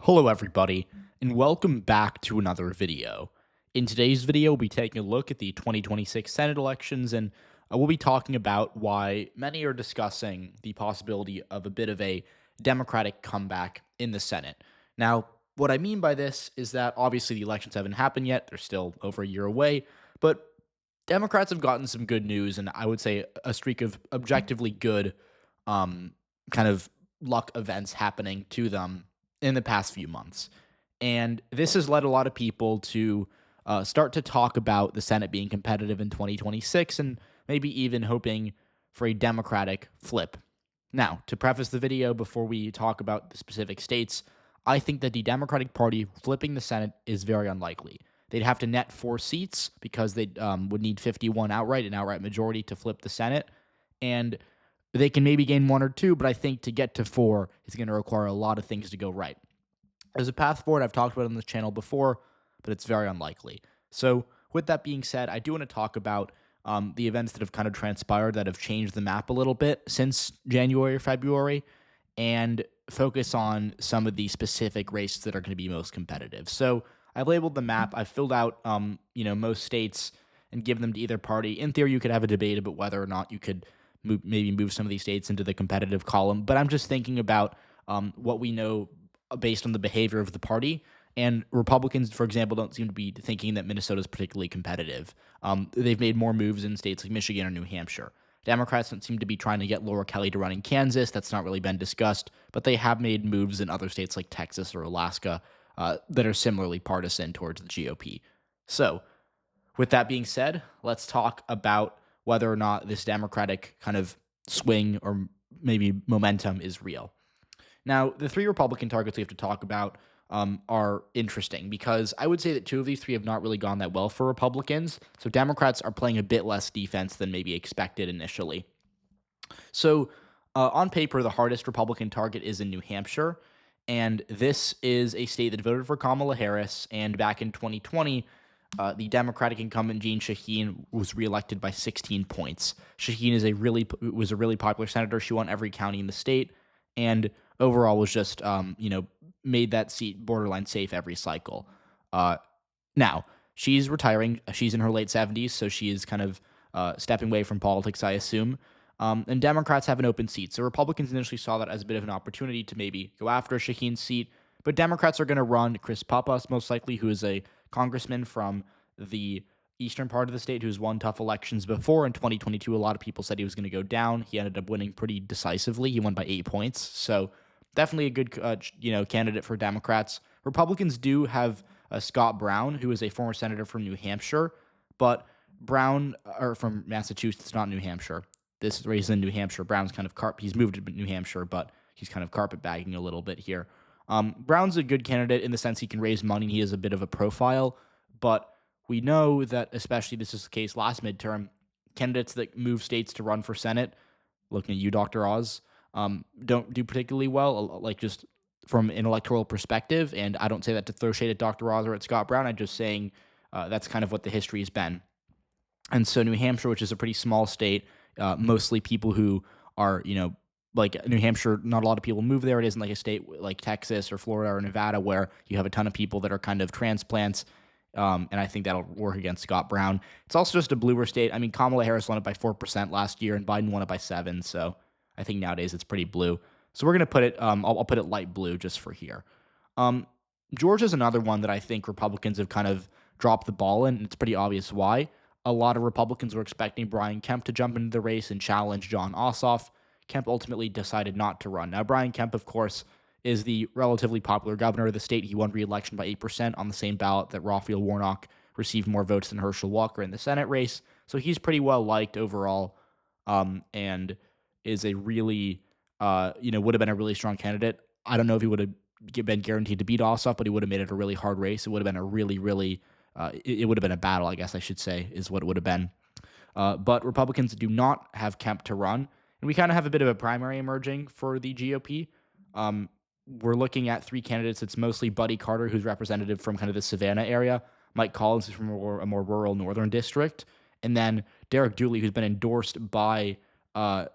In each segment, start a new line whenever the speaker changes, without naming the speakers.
Hello everybody, and welcome back to another video. In today's video, we'll be taking a look at the 2026 Senate elections, and we'll be talking about why many are discussing the possibility of a bit of a Democratic comeback in the Senate. Now, what I mean by this is that obviously the elections haven't happened yet, they're still over a year away, but Democrats have gotten some good news, and I would say a streak of objectively good um, kind of luck events happening to them in the past few months. And this has led a lot of people to start to talk about the Senate being competitive in 2026 and maybe even hoping for a Democratic flip. Now, to preface the video before we talk about the specific states, I think that the Democratic Party flipping the Senate is very unlikely. They'd have to net 4 seats because they would need 51 outright, an outright majority to flip the Senate. And they can maybe gain 1 or 2, but I think to get to 4 is going to require a lot of things to go right. There's a path forward I've talked about on this channel before, but it's very unlikely. So with that being said, I do want to talk about the events that have kind of transpired that have changed the map a little bit since January or February, and focus on some of the specific races that are going to be most competitive. So I've labeled the map. I've filled out, most states and given them to either party. In theory, you could have a debate about whether or not you could maybe move some of these states into the competitive column. But I'm just thinking about what we know based on the behavior of the party. And Republicans, for example, don't seem to be thinking that Minnesota is particularly competitive. They've made more moves in states like Michigan or New Hampshire. Democrats don't seem to be trying to get Laura Kelly to run in Kansas. That's not really been discussed. But they have made moves in other states like Texas or Alaska that are similarly partisan towards the GOP. So, with that being said, let's talk about whether or not this Democratic kind of swing or maybe momentum is real. Now, the 3 Republican targets we have to talk about are interesting because I would say that 2 of these 3 have not really gone that well for Republicans. So Democrats are playing a bit less defense than maybe expected initially. So on paper, the hardest Republican target is in New Hampshire. And this is a state that voted for Kamala Harris. And back in 2020, the Democratic incumbent Jeanne Shaheen was reelected by 16 points. Shaheen was a really popular senator. She won every county in the state, and overall was just made that seat borderline safe every cycle. Now she's retiring. She's in her late 70s, so she is kind of stepping away from politics, I assume. And Democrats have an open seat. So Republicans initially saw that as a bit of an opportunity to maybe go after Shaheen's seat. But Democrats are going to run Chris Pappas, most likely, who is a congressman from the eastern part of the state who's won tough elections before. In 2022, a lot of people said he was going to go down. He ended up winning pretty decisively. He won by 8 points. So definitely a good candidate for Democrats. Republicans do have Scott Brown, who is a former senator from New Hampshire. But Brown, or from Massachusetts, not New Hampshire. This race in New Hampshire. Brown's kind of he's moved to New Hampshire, but he's kind of carpetbagging a little bit here. Brown's a good candidate in the sense he can raise money. He has a bit of a profile, but we know that, especially this is the case last midterm, candidates that move states to run for Senate, looking at you, Dr. Oz, don't do particularly well, like just from an electoral perspective. And I don't say that to throw shade at Dr. Oz or at Scott Brown. I'm just saying that's kind of what the history has been. And so New Hampshire, which is a pretty small state, mostly people who are, like New Hampshire, not a lot of people move there. It isn't like a state like Texas or Florida or Nevada where you have a ton of people that are kind of transplants. And I think that'll work against Scott Brown. It's also just a bluer state. I mean, Kamala Harris won it by 4% last year, and Biden won it by 7%. So I think nowadays it's pretty blue. So we're going to put it, I'll put it light blue just for here. Georgia's another one that I think Republicans have kind of dropped the ball in, and it's pretty obvious why. A lot of Republicans were expecting Brian Kemp to jump into the race and challenge Jon Ossoff. Kemp ultimately decided not to run. Now, Brian Kemp, of course, is the relatively popular governor of the state. He won re-election by 8% on the same ballot that Raphael Warnock received more votes than Herschel Walker in the Senate race. So he's pretty well liked overall, and is a really, would have been a really strong candidate. I don't know if he would have been guaranteed to beat Ossoff, but he would have made it a really hard race. It would have been a really, really, it would have been a battle, I guess I should say, is what it would have been. But Republicans do not have Kemp to run. And we kind of have a bit of a primary emerging for the GOP. We're looking at 3 candidates. It's mostly Buddy Carter, who's representative from kind of the Savannah area. Mike Collins is from a more rural northern district. And then Derek Dooley, who's been endorsed by Brian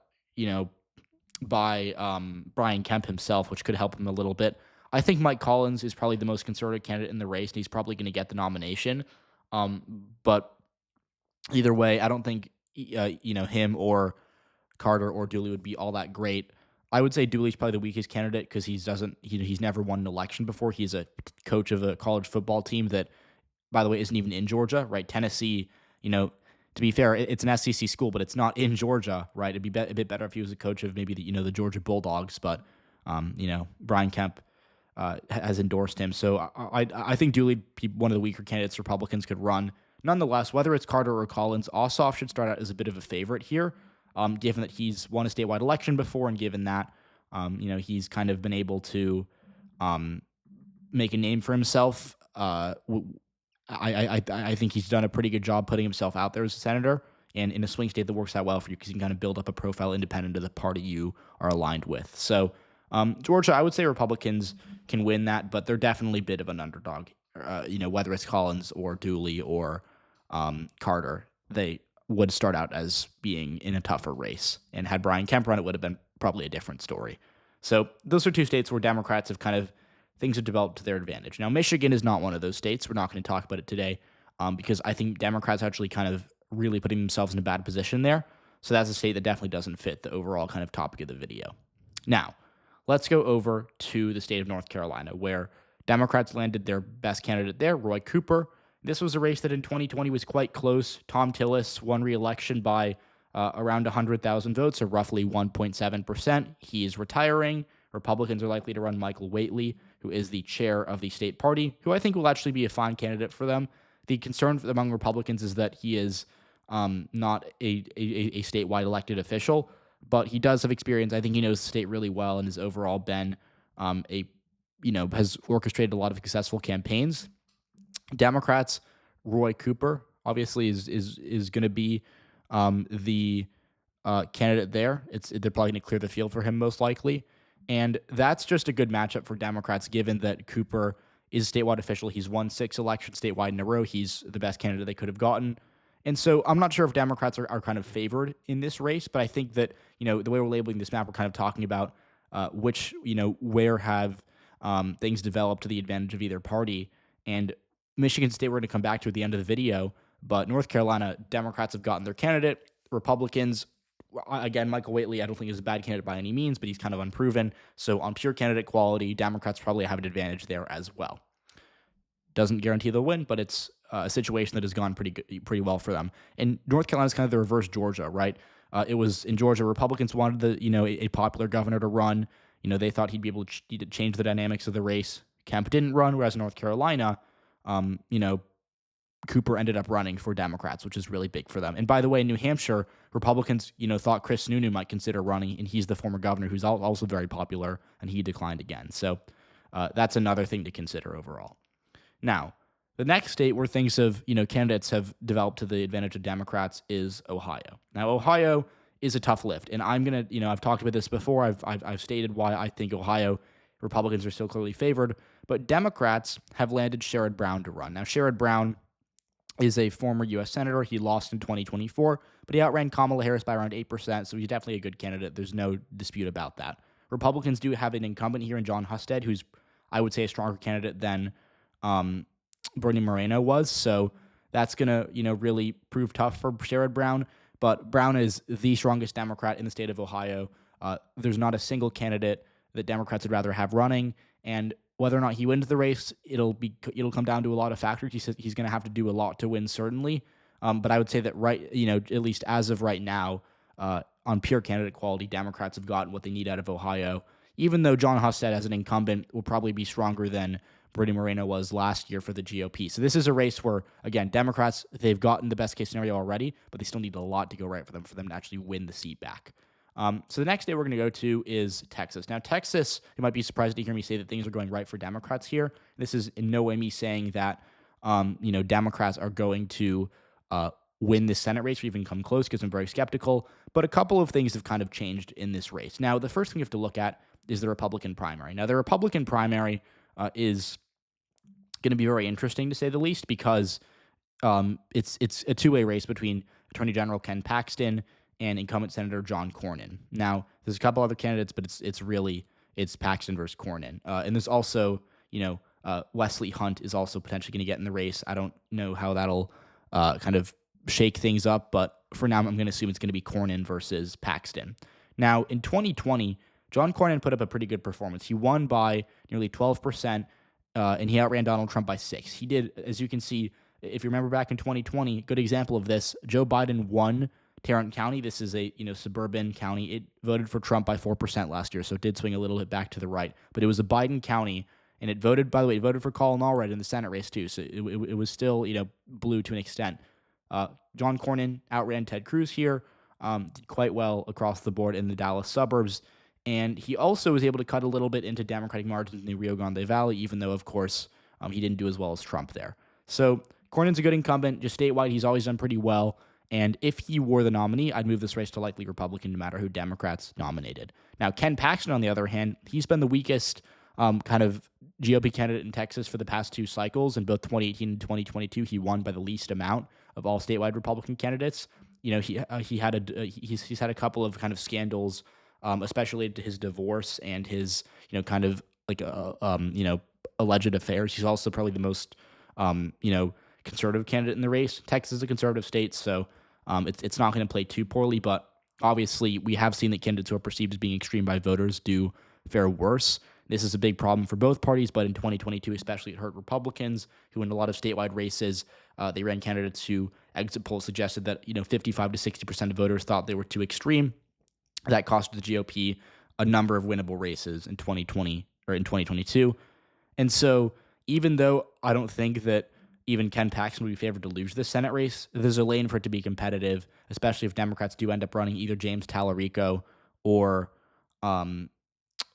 Kemp himself, which could help him a little bit. I think Mike Collins is probably the most conservative candidate in the race, and he's probably going to get the nomination. But either way, I don't think him or Carter or Dooley would be all that great. I would say Dooley's probably the weakest candidate because he's never won an election before. He's a coach of a college football team that, by the way, isn't even in Georgia, right? Tennessee, to be fair, it's an SEC school, but it's not in Georgia, right? It'd be a bit better if he was a coach of maybe the Georgia Bulldogs, but Brian Kemp has endorsed him. So I think Dooley, one of the weaker candidates Republicans could run. Nonetheless, whether it's Carter or Collins, Ossoff should start out as a bit of a favorite here, given that he's won a statewide election before, and given that he's kind of been able to make a name for himself. I think he's done a pretty good job putting himself out there as a senator, and in a swing state that works out well for you because you can kind of build up a profile independent of the party you are aligned with. So Georgia, I would say Republicans can win that, but they're definitely a bit of an underdog. Whether it's Collins or Dooley or Carter, they would start out as being in a tougher race. And had Brian Kemp run, it would have been probably a different story. So those are two states where Democrats have things have developed to their advantage. Now, Michigan is not one of those states. We're not going to talk about it today because I think Democrats actually kind of really putting themselves in a bad position there. So that's a state that definitely doesn't fit the overall kind of topic of the video. Now, let's go over to the state of North Carolina, where Democrats landed their best candidate there, Roy Cooper. This was a race that in 2020 was quite close. Tom Tillis won re-election by around 100,000 votes, or roughly 1.7%. He is retiring. Republicans are likely to run Michael Whately, who is the chair of the state party, who I think will actually be a fine candidate for them. The concern among Republicans is that he is not a statewide elected official, but he does have experience. I think he knows the state really well and has overall been has orchestrated a lot of successful campaigns. Democrats, Roy Cooper, obviously is going to be the candidate there. They're probably going to clear the field for him most likely. And that's just a good matchup for Democrats, given that Cooper is a statewide official. He's won 6 elections statewide in a row. He's the best candidate they could have gotten. And so I'm not sure if Democrats are kind of favored in this race, but I think that, the way we're labeling this map, we're kind of talking about where have things developed to the advantage of either party. And Michigan State, we're going to come back to at the end of the video, but North Carolina, Democrats have gotten their candidate. Republicans, again, Michael Whately, I don't think is a bad candidate by any means, but he's kind of unproven. So on pure candidate quality, Democrats probably have an advantage there as well. Doesn't guarantee they'll win, but it's a situation that has gone pretty well for them. And North Carolina is kind of the reverse Georgia, right? It was in Georgia, Republicans wanted a popular governor to run. They thought he'd be able to change the dynamics of the race. Kemp didn't run, whereas in North Carolina, Cooper ended up running for Democrats, which is really big for them. And by the way, in New Hampshire, Republicans, thought Chris Sununu might consider running, and he's the former governor who's also very popular, and he declined again. So that's another thing to consider overall. Now, the next state where things have, candidates have developed to the advantage of Democrats is Ohio. Now, Ohio is a tough lift, and I'm gonna, I've talked about this before. I've stated why I think Ohio Republicans are still clearly favored, but Democrats have landed Sherrod Brown to run. Now, Sherrod Brown is a former U.S. senator. He lost in 2024, but he outran Kamala Harris by around 8%, so he's definitely a good candidate. There's no dispute about that. Republicans do have an incumbent here in Jon Husted, who's, I would say, a stronger candidate than Bernie Moreno was, so that's going to, really prove tough for Sherrod Brown, but Brown is the strongest Democrat in the state of Ohio. There's not a single candidate that Democrats would rather have running, and whether or not he wins the race, it'll come down to a lot of factors. He says he's going to have to do a lot to win, certainly. But I would say that at least as of right now, on pure candidate quality, Democrats have gotten what they need out of Ohio. Even though Jon Husted as an incumbent will probably be stronger than Bernie Moreno was last year for the GOP. So this is a race where, again, Democrats, they've gotten the best case scenario already, but they still need a lot to go right for them to actually win the seat back. So the next state we're going to go to is Texas. Now, Texas, you might be surprised to hear me say that things are going right for Democrats here. This is in no way me saying that, Democrats are going to win this Senate race or even come close, because I'm very skeptical. But a couple of things have kind of changed in this race. Now, the first thing you have to look at is the Republican primary. Now, the Republican primary is going to be very interesting, to say the least, because it's a two-way race between Attorney General Ken Paxton and incumbent Senator John Cornyn. Now, there's a couple other candidates, but it's really it's Paxton versus Cornyn. And there's also, Wesley Hunt is also potentially going to get in the race. I don't know how that'll kind of shake things up, but for now, I'm going to assume it's going to be Cornyn versus Paxton. Now, in 2020, John Cornyn put up a pretty good performance. He won by nearly 12%, and he outran Donald Trump by 6. He did, as you can see, if you remember back in 2020, good example of this, Joe Biden won Tarrant County. This is a suburban county. It voted for Trump by 4% last year, so it did swing a little bit back to the right. But it was a Biden county, and it voted, by the way, it voted for Colin Allred in the Senate race too, so it was still, blue to an extent. John Cornyn outran Ted Cruz here, did quite well across the board in the Dallas suburbs, and he also was able to cut a little bit into Democratic margins in the Rio Grande Valley, even though, of course, he didn't do as well as Trump there. So Cornyn's a good incumbent. Just statewide, he's always done pretty well. And if he were the nominee, I'd move this race to likely Republican no matter who Democrats nominated. Now, Ken Paxton, on the other hand, he's been the weakest kind of GOP candidate in Texas for the past 2 cycles. In both 2018 and 2022, he won by the least amount of all statewide Republican candidates. He's had a couple of kind of scandals, especially to his divorce and his kind of like alleged affairs. He's also probably the most conservative candidate in the race. Texas is a conservative state, so it's not going to play too poorly, but obviously we have seen that candidates who are perceived as being extreme by voters do fare worse. This is a big problem for both parties, but in 2022 especially, it hurt Republicans who in a lot of statewide races, they ran candidates who exit polls suggested that 55 to 60% of voters thought they were too extreme. That cost the GOP a number of winnable races in 2020 or in 2022. And so even though I don't think that even Ken Paxton would be favored to lose this Senate race, there's a lane for it to be competitive, especially if Democrats do end up running either James Tallarico or Colin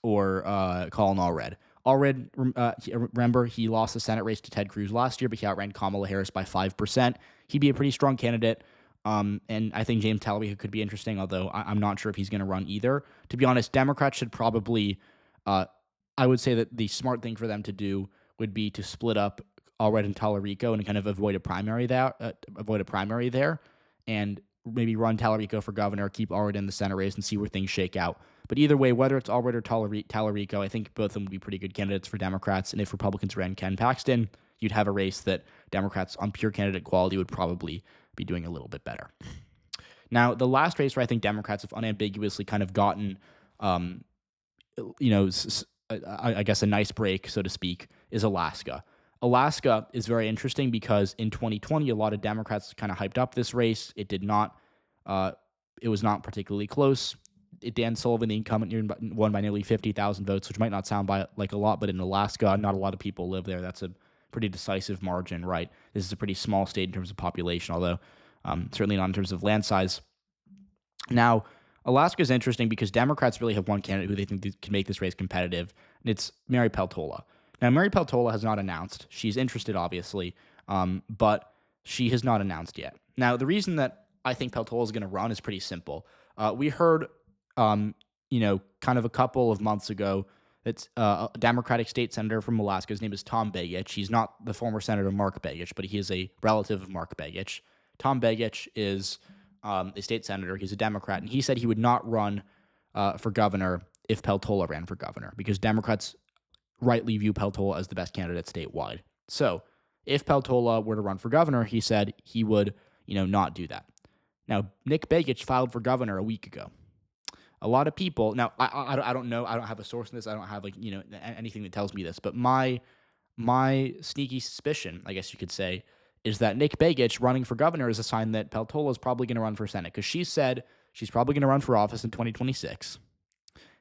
Allred. Remember, he lost the Senate race to Ted Cruz last year, but he outran Kamala Harris by 5%. He'd be a pretty strong candidate, and I think James Tallarico could be interesting, although I'm not sure if he's going to run either. To be honest, Democrats should probably, I would say that the smart thing for them to do would be to split up Allred and Tallarico and kind of avoid a primary there, and maybe run Tallarico for governor, keep Allred in the Senate race, and see where things shake out. But either way, whether it's Allred or Tallarico, I think both of them would be pretty good candidates for Democrats. And if Republicans ran Ken Paxton, you'd have a race that Democrats on pure candidate quality would probably be doing a little bit better. Now, the last race where I think Democrats have unambiguously kind of gotten, I guess a nice break, so to speak, is Alaska. Alaska is very interesting because in 2020, a lot of Democrats kind of hyped up this race. It did not. It was not particularly close. Dan Sullivan, the incumbent, won by nearly 50,000 votes, which might not sound like a lot, but in Alaska, not a lot of people live there. That's a pretty decisive margin, right? This is a pretty small state in terms of population, although certainly not in terms of land size. Now, Alaska is interesting because Democrats really have one candidate who they think can make this race competitive, and it's Mary Peltola. Now, Mary Peltola has not announced. She's interested, obviously, but she has not announced yet. Now, the reason that I think Peltola is going to run is pretty simple. We heard, kind of a couple of months ago that a Democratic state senator from Alaska, his name is Tom Begich. He's not the former Senator Mark Begich, but he is a relative of Mark Begich. Tom Begich is a state senator. He's a Democrat, and he said he would not run for governor if Peltola ran for governor because Democrats rightly view Peltola as the best candidate statewide. So if Peltola were to run for governor, he said he would, not do that. Now, Nick Begich filed for governor a week ago. A lot of people, now, I don't know, I don't have a source in this, I don't have, anything that tells me this, but my sneaky suspicion, I guess you could say, is that Nick Begich running for governor is a sign that Peltola is probably going to run for Senate, because she said she's probably going to run for office in 2026,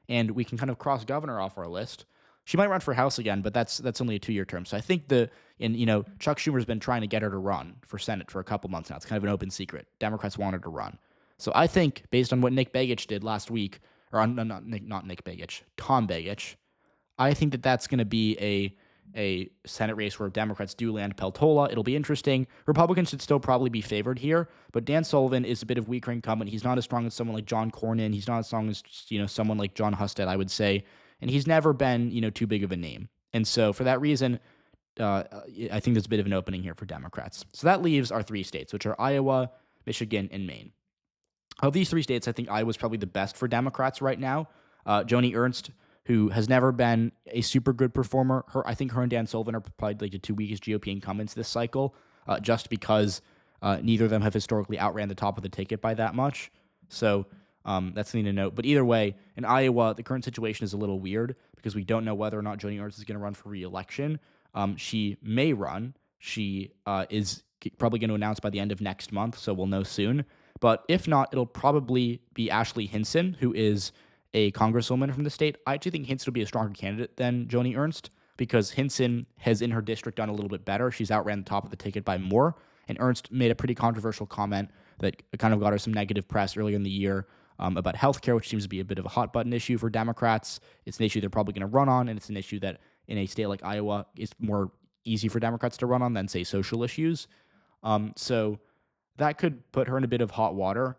and we can kind of cross governor off our list. She might run for House again, but that's only a 2-year term. So I think Chuck Schumer's been trying to get her to run for Senate for a couple months now. It's kind of an open secret. Democrats want her to run. So I think, based on what Nick Begich did last week, or not Nick Begich, Tom Begich, I think that that's going to be a Senate race where Democrats do land Peltola. It'll be interesting. Republicans should still probably be favored here, but Dan Sullivan is a bit of weaker incumbent. He's not as strong as someone like John Cornyn. He's not as strong as someone like John Husted, I would say. And he's never been, too big of a name. And so for that reason, I think there's a bit of an opening here for Democrats. So that leaves our 3 states, which are Iowa, Michigan, and Maine. Of these 3 states, I think Iowa's probably the best for Democrats right now. Joni Ernst, who has never been a super good performer. I think her and Dan Sullivan are probably like the two weakest GOP incumbents this cycle, just because neither of them have historically outran the top of the ticket by that much. So that's something to note. But either way, in Iowa, the current situation is a little weird because we don't know whether or not Joni Ernst is going to run for re-election. She may run. She is probably going to announce by the end of next month, so we'll know soon. But if not, it'll probably be Ashley Hinson, who is a congresswoman from the state. I actually think Hinson will be a stronger candidate than Joni Ernst because Hinson has in her district done a little bit better. She's outran the top of the ticket by more. And Ernst made a pretty controversial comment that kind of got her some negative press earlier in the year about healthcare, which seems to be a bit of a hot button issue for Democrats. It's an issue they're probably going to run on, and it's an issue that in a state like Iowa is more easy for Democrats to run on than, say, social issues. So that could put her in a bit of hot water.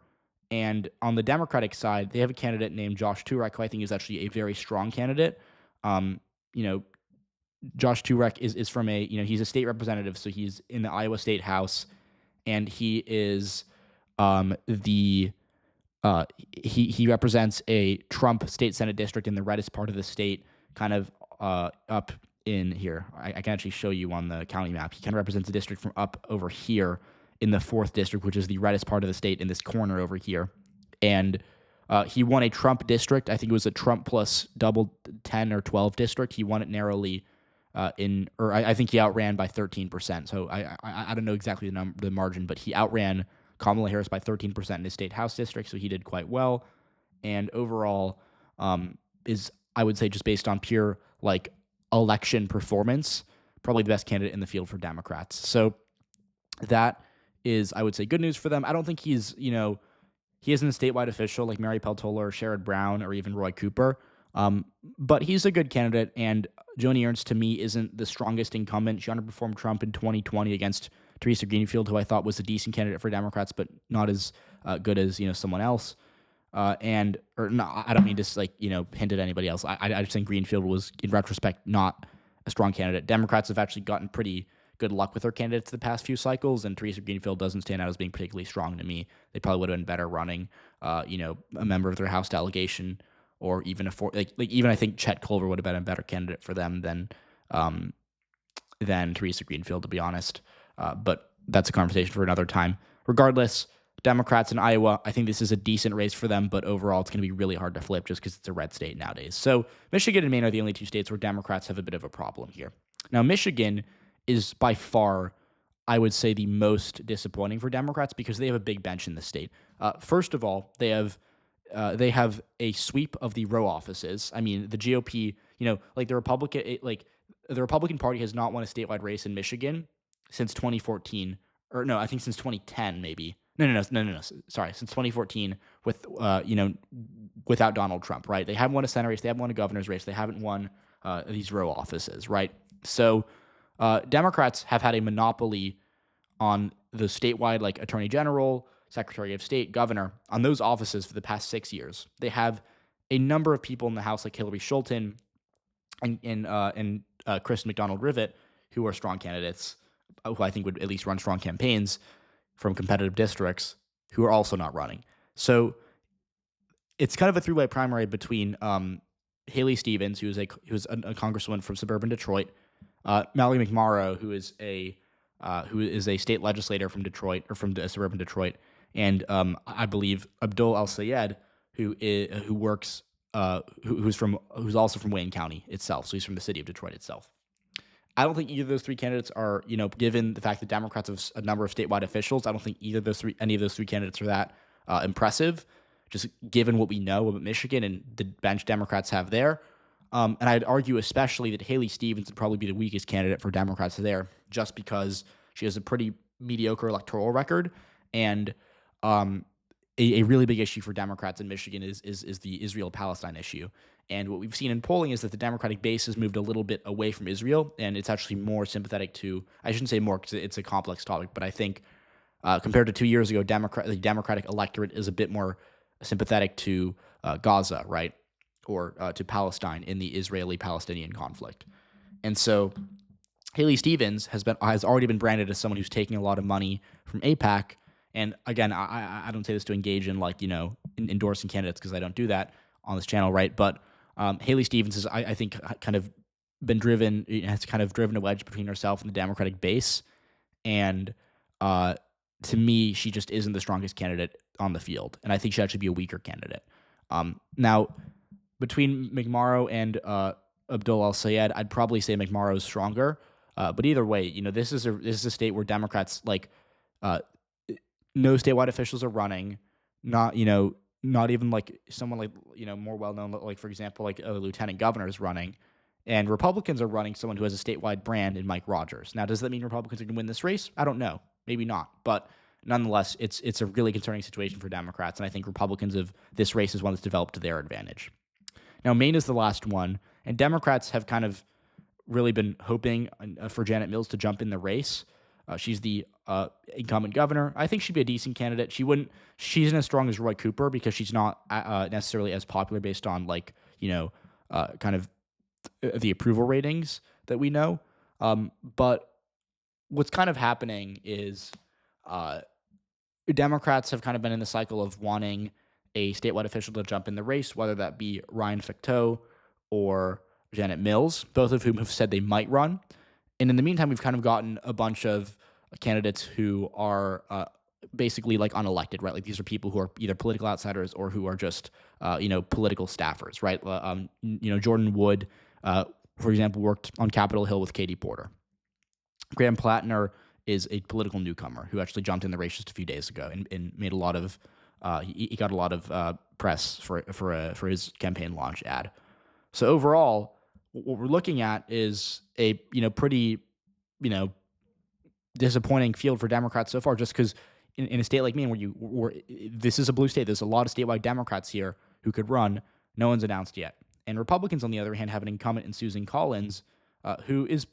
And on the Democratic side, they have a candidate named Josh Turek, who I think is actually a very strong candidate. Josh Turek is from he's a state representative, so he's in the Iowa State House, and he is he represents a Trump state Senate district in the reddest part of the state, kind of up in here. I can actually show you on the county map. He kind of represents a district from up over here in the 4th district, which is the reddest part of the state in this corner over here. And he won a Trump district. I think it was a Trump plus double 10 or 12 district. He won it narrowly I think he outran by 13%. So I don't know exactly the margin, but he outran Kamala Harris by 13% in his state House district, so he did quite well. And overall, is, I would say, just based on pure election performance, probably the best candidate in the field for Democrats. So that is, I would say, good news for them. I don't think he isn't a statewide official like Mary Peltola or Sherrod Brown or even Roy Cooper, but he's a good candidate, and Joni Ernst, to me, isn't the strongest incumbent. She underperformed Trump in 2020 against Teresa Greenfield, who I thought was a decent candidate for Democrats, but not as good as someone else. I don't mean to hint at anybody else. I just think Greenfield was, in retrospect, not a strong candidate. Democrats have actually gotten pretty good luck with their candidates the past few cycles, and Teresa Greenfield doesn't stand out as being particularly strong to me. They probably would have been better running, a member of their House delegation, or even even I think Chet Culver would have been a better candidate for them than Teresa Greenfield, to be honest. But that's a conversation for another time. Regardless, Democrats in Iowa, I think this is a decent race for them, but overall it's going to be really hard to flip just because it's a red state nowadays. So Michigan and Maine are the only two states where Democrats have a bit of a problem here. Now, Michigan is by far, I would say, the most disappointing for Democrats because they have a big bench in the state. First of all, they have a sweep of the row offices. I mean, the GOP, the Republican Party has not won a statewide race in Michigan since 2014, or no, I think since 2010 maybe. No. Sorry, since 2014 without Donald Trump, right? They haven't won a Senate race, they haven't won a governor's race, they haven't won these row offices, right? So Democrats have had a monopoly on the statewide, Attorney General, Secretary of State, Governor, on those offices for the past 6 years. They have a number of people in the House like Hillary Schulten and Chris McDonald-Rivet who are strong candidates, who I think would at least run strong campaigns from competitive districts, who are also not running. So it's kind of a three-way primary between Haley Stevens, who's a congresswoman from suburban Detroit, Mallory McMorrow, who is a state legislator from Detroit, or from suburban Detroit, and I believe Abdul El-Sayed, who's also from Wayne County itself, so he's from the city of Detroit itself. I don't think either of those three candidates are, given the fact that Democrats have a number of statewide officials, I don't think any of those three candidates are that impressive, just given what we know about Michigan and the bench Democrats have there. And I'd argue especially that Haley Stevens would probably be the weakest candidate for Democrats there, just because she has a pretty mediocre electoral record. And a really big issue for Democrats in Michigan is the Israel-Palestine issue. And what we've seen in polling is that the Democratic base has moved a little bit away from Israel, and it's actually more sympathetic to, I shouldn't say more because it's a complex topic, but I think compared to 2 years ago, the Democratic electorate is a bit more sympathetic to Gaza, right? Or to Palestine in the Israeli-Palestinian conflict. And so Haley Stevens has already been branded as someone who's taking a lot of money from AIPAC. And again, I don't say this to engage in endorsing candidates, because I don't do that on this channel, right? But Haley Stevens has, I think, kind of been driven, has kind of driven a wedge between herself and the Democratic base. And to me, she just isn't the strongest candidate on the field. And I think she should be a weaker candidate. Now, between McMorrow and Abdul El-Sayed, I'd probably say McMorrow's stronger. But either way, this is a state where Democrats, like, no statewide officials are running. Not even like someone like, more well known, like, for example, like a lieutenant governor is running. And Republicans are running someone who has a statewide brand in Mike Rogers. Now, does that mean Republicans are going to win this race? I don't know. Maybe not. But nonetheless, it's a really concerning situation for Democrats. And I think Republicans of this race is one that's developed to their advantage. Now, Maine is the last one. And Democrats have kind of really been hoping for Janet Mills to jump in the race. She's the incumbent governor. I think she'd be a decent candidate. She's not as strong as Roy Cooper because she's not necessarily as popular based on, like, kind of the approval ratings that we know. But what's kind of happening is Democrats have kind of been in the cycle of wanting a statewide official to jump in the race, whether that be Ryan Fecteau or Janet Mills, both of whom have said they might run. And in the meantime, we've kind of gotten a bunch of candidates who are basically like unelected, right? Like these are people who are either political outsiders or who are just, political staffers, right? Jordan Wood, for example, worked on Capitol Hill with Katie Porter. Graham Plattner is a political newcomer who actually jumped in the race just a few days ago and made a lot of, he got a lot of press for his campaign launch ad. So overall, what we're looking at is a pretty disappointing field for Democrats so far. Just because in a state like Maine, where this is a blue state, there's a lot of statewide Democrats here who could run. No one's announced yet. And Republicans, on the other hand, have an incumbent in Susan Collins, who is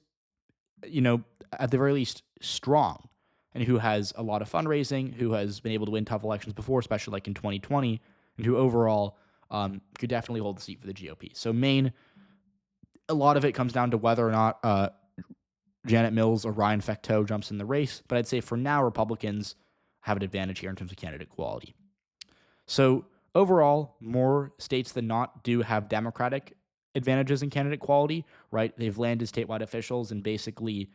at the very least strong, and who has a lot of fundraising, who has been able to win tough elections before, especially like in 2020, and who overall could definitely hold the seat for the GOP. So Maine, a lot of it comes down to whether or not Janet Mills or Ryan Fecteau jumps in the race. But I'd say for now, Republicans have an advantage here in terms of candidate quality. So overall, more states than not do have Democratic advantages in candidate quality, right? They've landed statewide officials in basically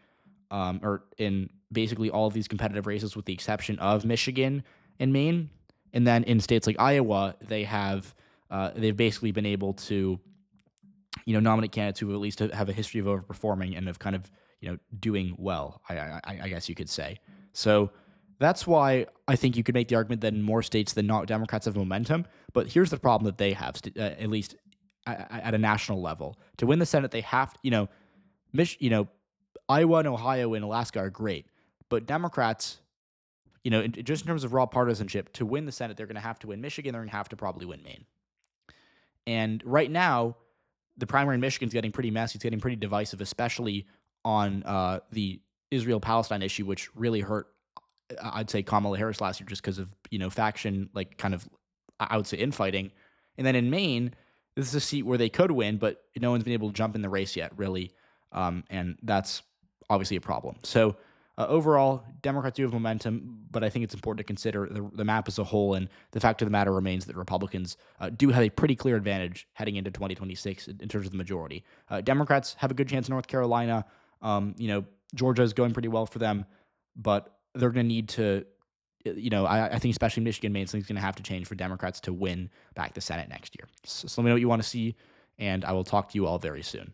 all of these competitive races, with the exception of Michigan and Maine. And then in states like Iowa, they've basically been able to nominate candidates who at least have a history of overperforming and of kind of doing well, I guess you could say. So that's why I think you could make the argument that in more states than not, Democrats have momentum. But here's the problem that they have, at least at a national level. To win the Senate, they have, Iowa and Ohio and Alaska are great. But Democrats, just in terms of raw partisanship, to win the Senate, they're going to have to win Michigan. They're going to have to probably win Maine. And right now, the primary in Michigan is getting pretty messy. It's getting pretty divisive, especially on the Israel-Palestine issue, which really hurt, I'd say, Kamala Harris last year just because of, faction, like, kind of, I would say, infighting. And then in Maine, this is a seat where they could win, but no one's been able to jump in the race yet, really. And that's obviously a problem. So overall, Democrats do have momentum, but I think it's important to consider the map as a whole. And the fact of the matter remains that Republicans do have a pretty clear advantage heading into 2026 in terms of the majority. Democrats have a good chance in North Carolina. Georgia is going pretty well for them, but they're going to need to, I think especially Michigan, Maine, something's going to have to change for Democrats to win back the Senate next year. So let me know what you want to see, and I will talk to you all very soon.